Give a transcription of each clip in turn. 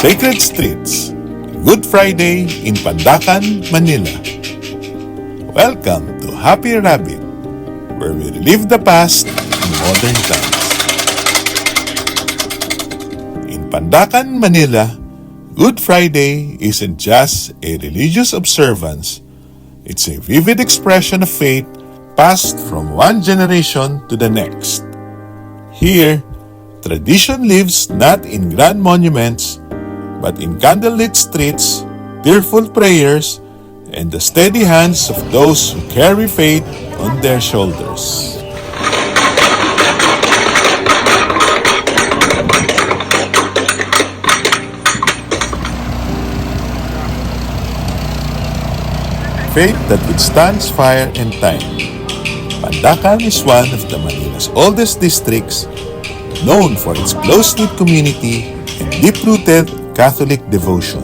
Sacred Streets, Good Friday in Pandacan, Manila. Welcome to Happy Rabbit, where we relive the past in modern times. In Pandacan, Manila, Good Friday isn't just a religious observance, it's a vivid expression of faith passed from one generation to the next. Here, tradition lives not in grand monuments, but in candlelit streets, tearful prayers, and the steady hands of those who carry faith on their shoulders. Faith that withstands fire and time. Pandacan is one of the Manila's oldest districts, known for its close-knit community and deep-rooted Catholic devotion.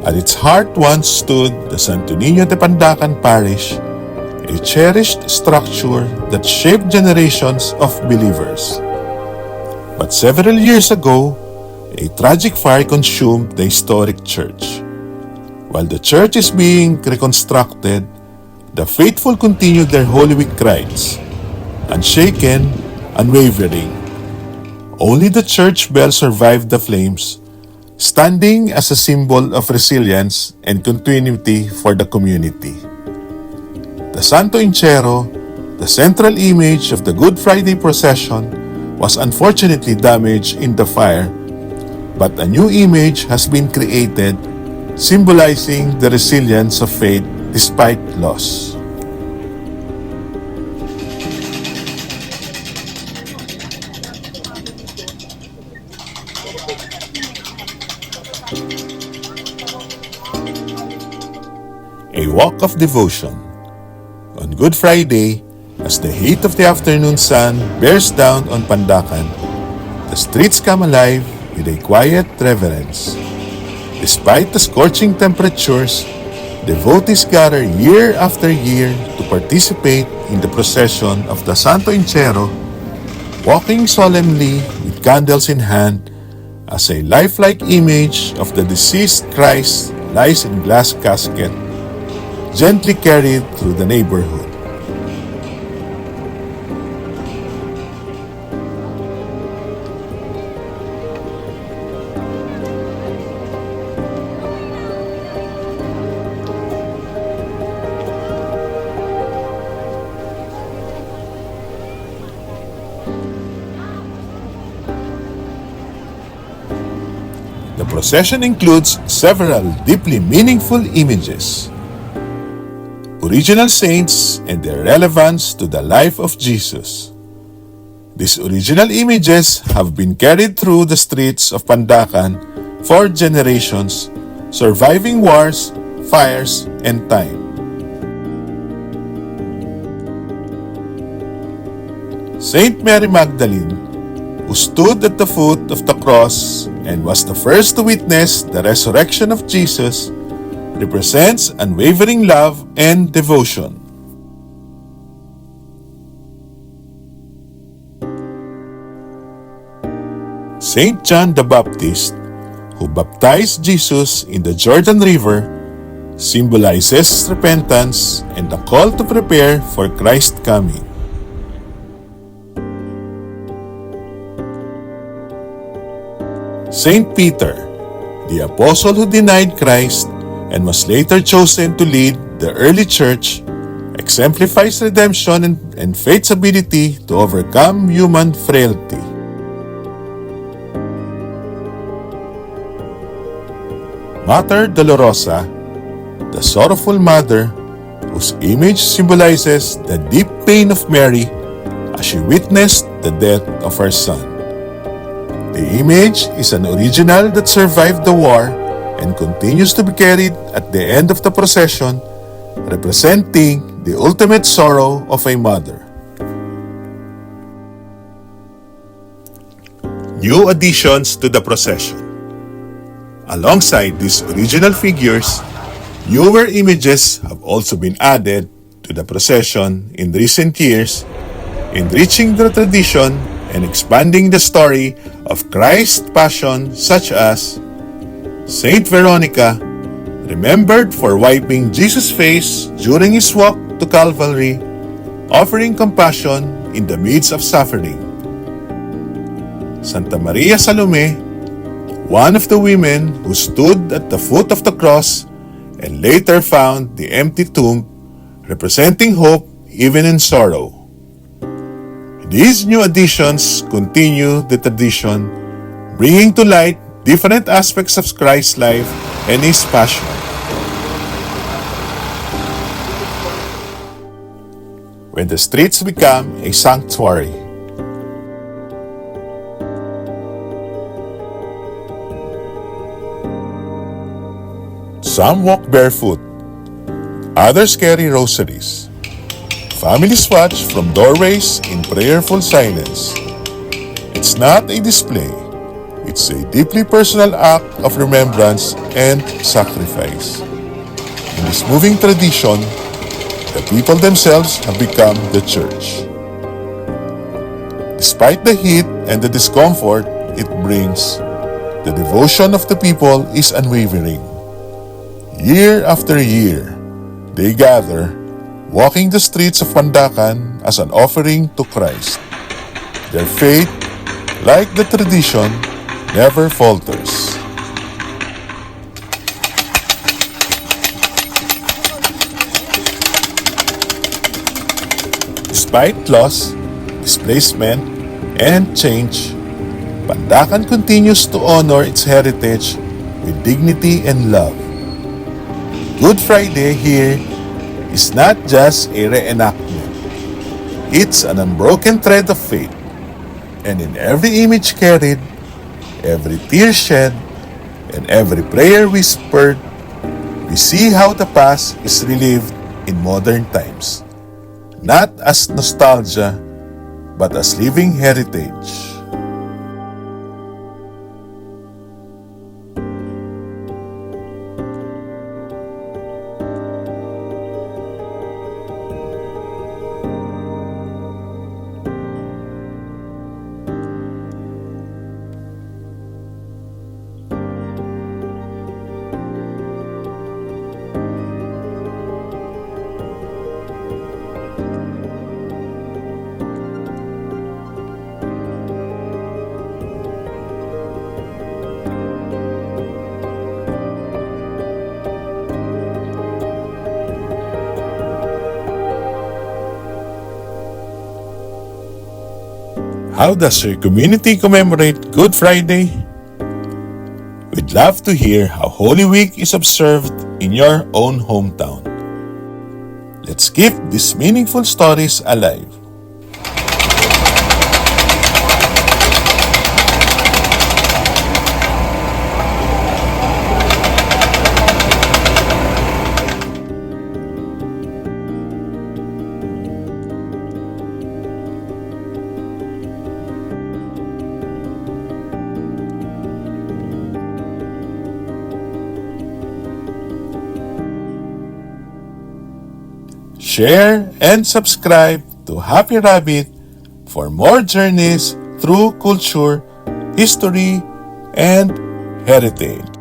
At its heart once stood the Santo Niño de Pandacan Parish, a cherished structure that shaped generations of believers. But several years ago, a tragic fire consumed the historic church. While the church is being reconstructed, the faithful continued their Holy Week rites, unshaken, unwavering. Only the church bell survived the flames, standing as a symbol of resilience and continuity for the community. The Santo Enchero, the central image of the Good Friday procession, was unfortunately damaged in the fire, but a new image has been created, symbolizing the resilience of faith despite loss. A walk of devotion. On Good Friday, as the heat of the afternoon sun bears down on Pandacan, the streets come alive with a quiet reverence. Despite the scorching temperatures, devotees gather year after year to participate in the procession of the Santo Enchero, walking solemnly with candles in hand as a lifelike image of the deceased Christ lies in glass casket, gently carried through the neighborhood. The procession includes several deeply meaningful images, original saints and their relevance to the life of Jesus. These original images have been carried through the streets of Pandacan for generations, surviving wars, fires, and time. Saint Mary Magdalene, who stood at the foot of the cross and was the first to witness the resurrection of Jesus, represents unwavering love and devotion. Saint John the Baptist, who baptized Jesus in the Jordan River, symbolizes repentance and the call to prepare for Christ's coming. Saint Peter, the apostle who denied Christ and was later chosen to lead the early church, exemplifies redemption and faith's ability to overcome human frailty. Mater Dolorosa, the sorrowful mother, whose image symbolizes the deep pain of Mary as she witnessed the death of her son. The image is an original that survived the war and continues to be carried at the end of the procession, representing the ultimate sorrow of a mother. New additions to the procession. Alongside these original figures, newer images have also been added to the procession in recent years, enriching the tradition and expanding the story of Christ's Passion, such as Saint Veronica, remembered for wiping Jesus' face during his walk to Calvary, offering compassion in the midst of suffering. Santa Maria Salome, one of the women who stood at the foot of the cross and later found the empty tomb, representing hope even in sorrow. These new additions continue the tradition, bringing to light different aspects of Christ's life and his passion. When the streets become a sanctuary. Some walk barefoot, others carry rosaries. Families watch from doorways in prayerful silence. It's not a display, it's a deeply personal act of remembrance and sacrifice. In this moving tradition, the people themselves have become the church. Despite the heat and the discomfort it brings, the devotion of the people is unwavering. Year after year, they gather, walking the streets of Pandacan as an offering to Christ. Their faith, like the tradition, never falters. Despite loss, displacement, and change, Pandacan continues to honor its heritage with dignity and love. Good Friday here is not just a reenactment. It's an unbroken thread of faith. And in every image carried, every tear shed, and every prayer whispered, we see how the past is relived in modern times. Not as nostalgia, but as living heritage. How does your community commemorate Good Friday? We'd love to hear how Holy Week is observed in your own hometown. Let's keep these meaningful stories alive. Share and subscribe to Happy Rabbit for more journeys through culture, history, and heritage.